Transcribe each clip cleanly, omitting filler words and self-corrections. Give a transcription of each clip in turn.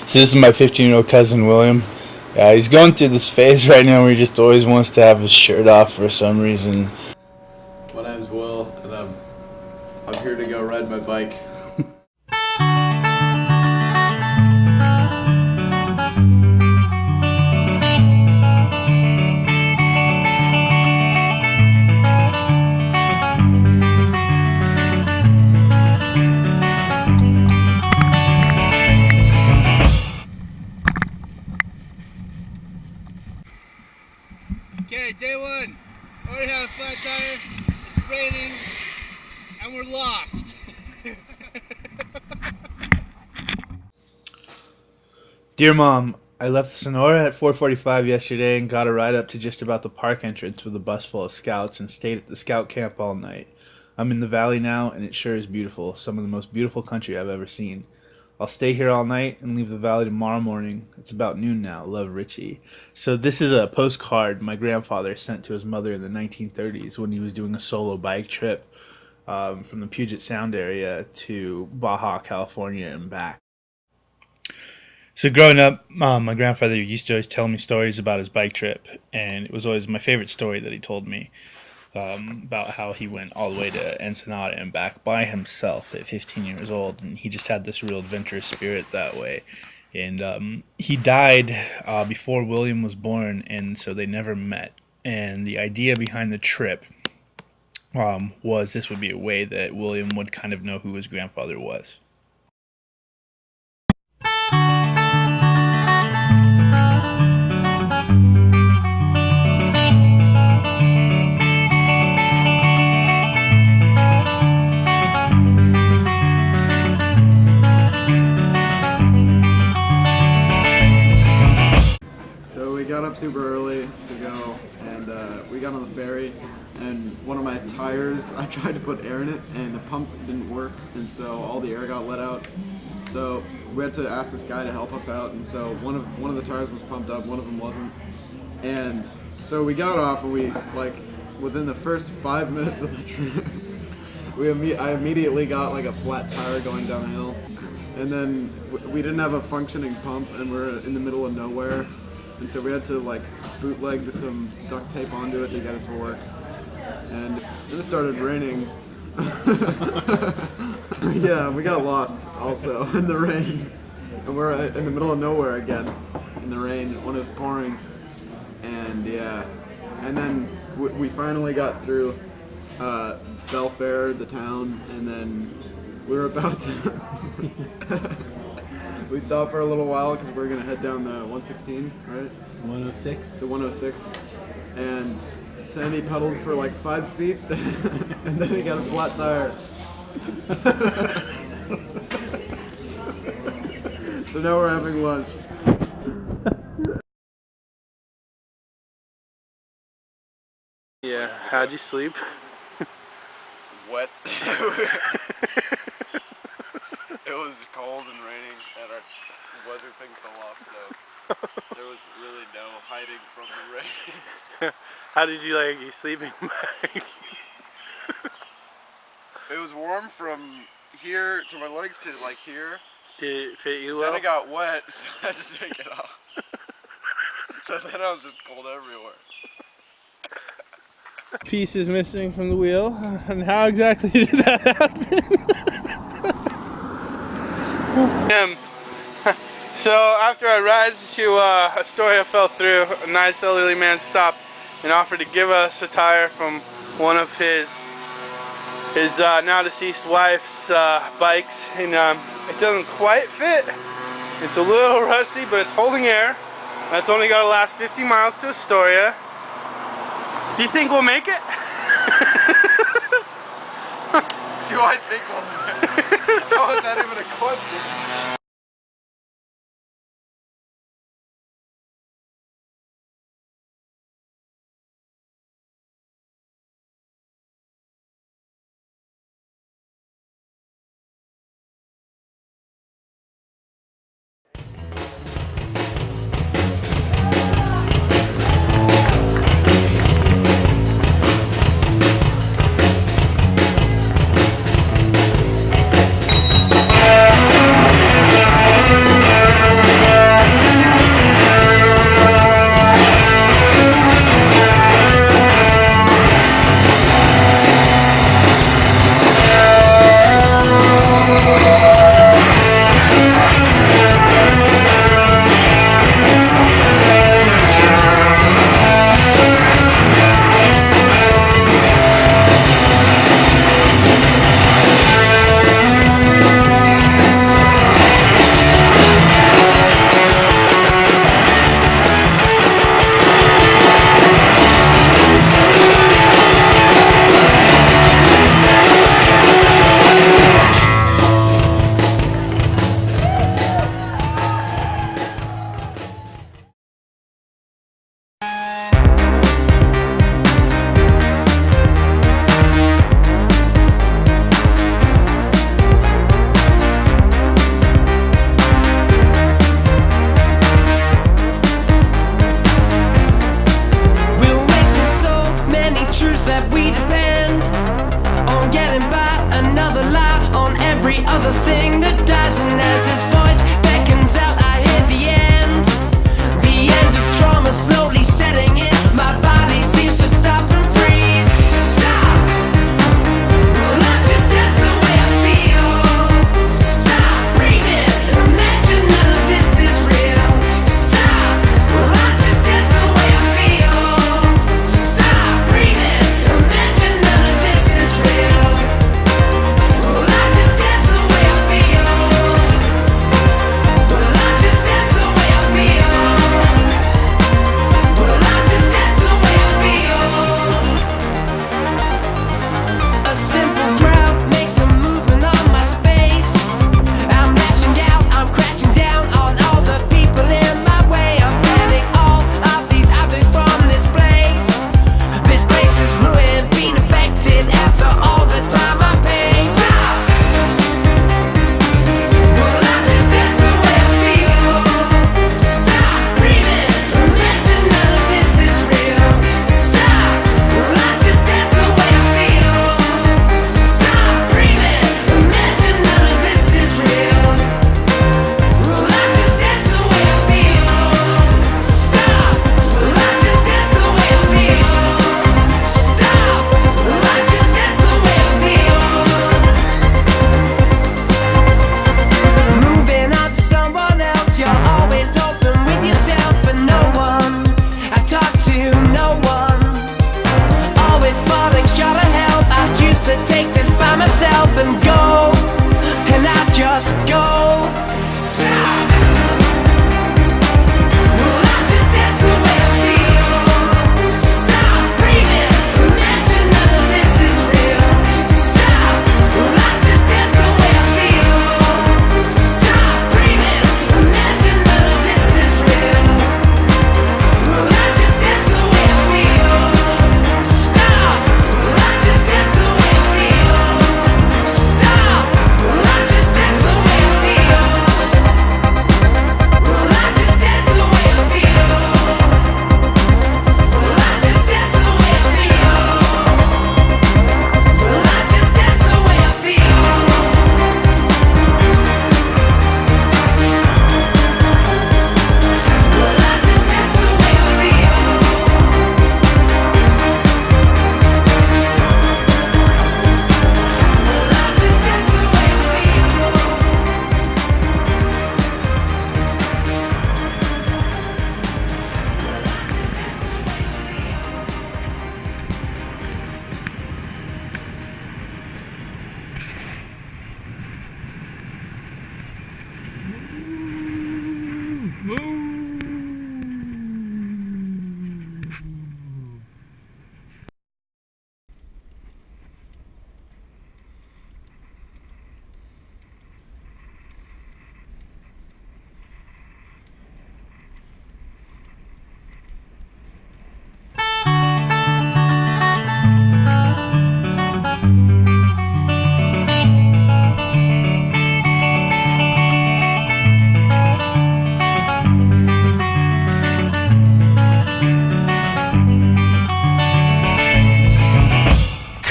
So this is my 15-year-old cousin William. He's going through this phase right now where he just always wants to have his shirt off for some reason. My name's Will, and I'm here to go ride my bike. Okay, day one. Already have a flat tire. It's raining, and we're lost. Dear Mom, I left Sonora at 4:45 yesterday and got a ride up to just about the park entrance with a bus full of scouts and stayed at the scout camp all night. I'm in the valley now, and it sure is beautiful. Some of the most beautiful country I've ever seen. I'll stay here all night and leave the valley tomorrow morning. It's about noon now. Love, Richie. So this is a postcard my grandfather sent to his mother in the 1930s when he was doing a solo bike trip from the Puget Sound area to Baja, California and back. So growing up, my grandfather used to always tell me stories about his bike trip, and it was always my favorite story that he told me. About how he went all the way to Ensenada and back by himself at 15 years old, and he just had this real adventurous spirit that way. And he died before William was born, and so they never met. And the idea behind the trip was this would be a way that William would kind of know who his grandfather was. Got up super early to go, and we got on the ferry, and one of my tires, I tried to put air in it, and the pump didn't work, and so all the air got let out. So we had to ask this guy to help us out, and so one of the tires was pumped up, one of them wasn't. And so we got off, and we, like, within the first 5 minutes of the trip, I immediately got like a flat tire going downhill, and then we didn't have a functioning pump, and we're in the middle of nowhere. And so we had to like bootleg some duct tape onto it to get it to work. And then it started raining. Yeah, we got lost also in the rain. And we're in the middle of nowhere again in the rain when it was pouring. And yeah, and then we finally got through Belfair, the town, and then we were about to... We stopped for a little while because we were going to head down the 116, right? 106. The 106. And Sandy pedaled for like 5 feet, and then he got a flat tire. So now we're having lunch. Yeah, how'd you sleep? Wet. It was cold and raining, and our weather thing fell off, so there was really no hiding from the rain. How did you like your sleeping bag? It was warm from here to my legs to like here. Did it fit you well? Then it got wet, so I had to take it off. So then I was just cold everywhere. Piece is missing from the wheel, and how exactly did that happen? So after I ride to Astoria fell through, a nice elderly man stopped and offered to give us a tire from one of his now deceased wife's bikes, and it doesn't quite fit. It's a little rusty, but it's holding air. That's only got to last 50 miles to Astoria. Do you think we'll make it? Do I think we'll make it? How is that even a question?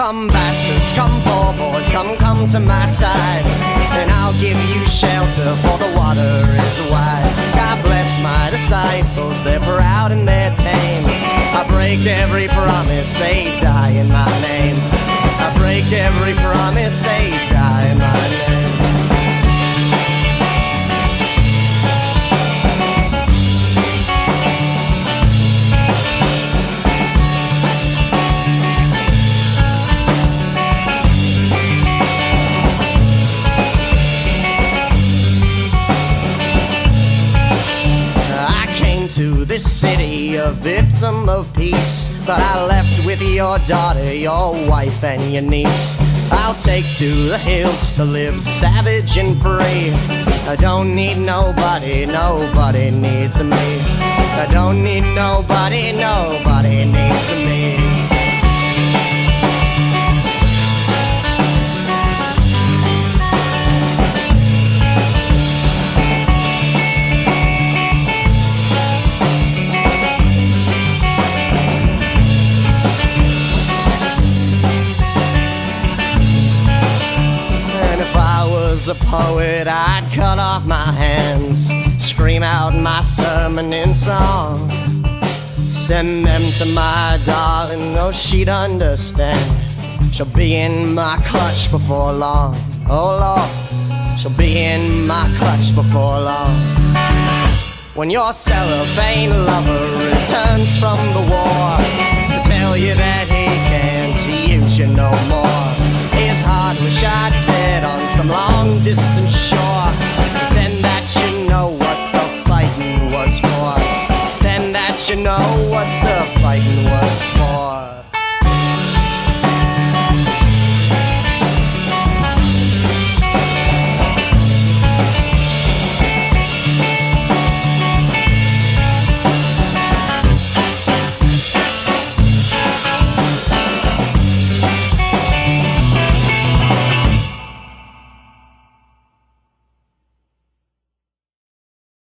Come bastards, come poor boys, come to my side, and I'll give you shelter, for the water is wide. God bless my disciples, they're proud and they're tame. I break every promise, they die in my name. I break every promise, they die in my name. To this city, a victim of peace, but I left with your daughter, your wife, and your niece. I'll take to the hills to live savage and free. I don't need nobody, nobody needs me. I don't need nobody, nobody needs me. A poet, I'd cut off my hands, scream out my sermon in song, send them to my darling, oh she'd understand. She'll be in my clutch before long, oh Lord, she'll be in my clutch before long. When your cellophane lover returns from the war to tell you that he can't use you no more, his heart was shot dead on some long distance shore.